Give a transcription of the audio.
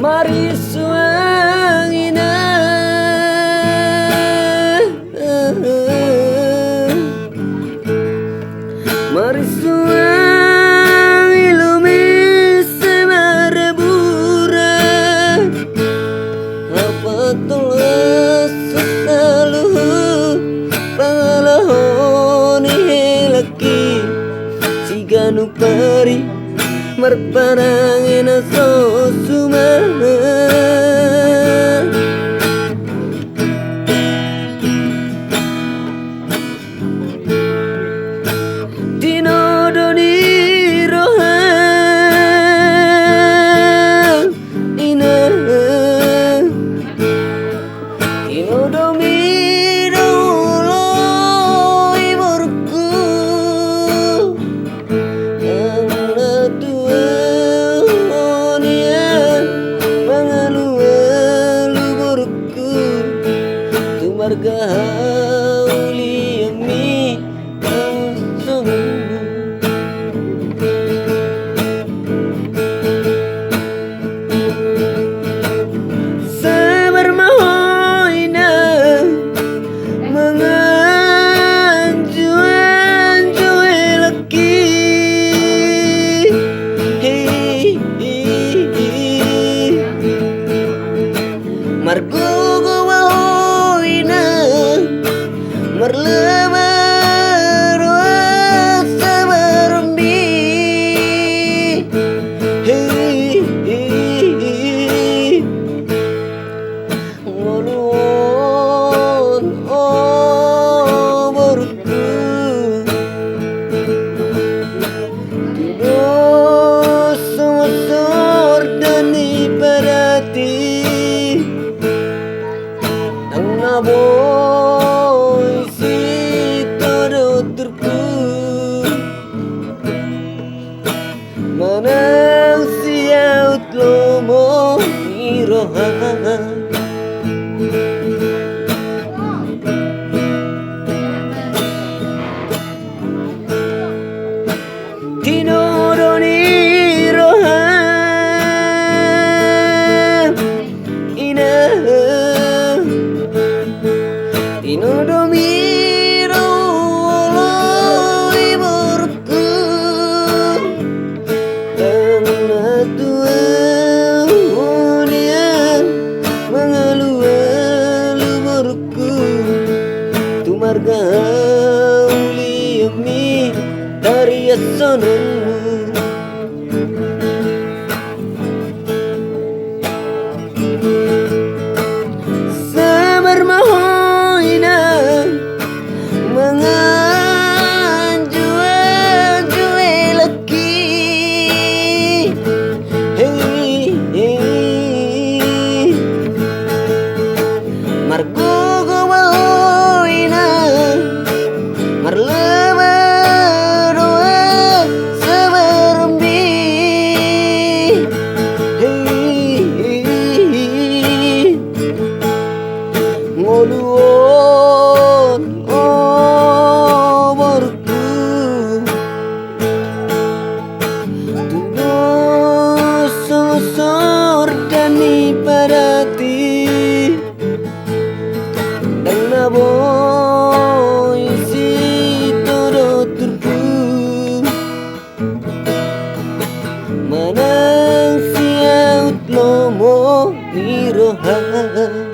Marisuang marisuang ilumi semarabura apa tulis selalu pangalahoni laki siganu pari marparangin aso sumana dinodoni rohan ina dinodomi daulo iburku angna tuanian mangalu burku tumarga uliami margogo wahoina marlemaro samarumbi ngolon oborku tudos sosor dani parati boy si todo terku manang siaut lomo irohan dinodoni rohan ina inodomiro iburku karena tuanian mengalu burku tumarga uliami dari asono margogo wahoina marlemaro samarumbi ngoluon oborku tudos sosor dani parati boy si todo turku manang siaut lomo irohan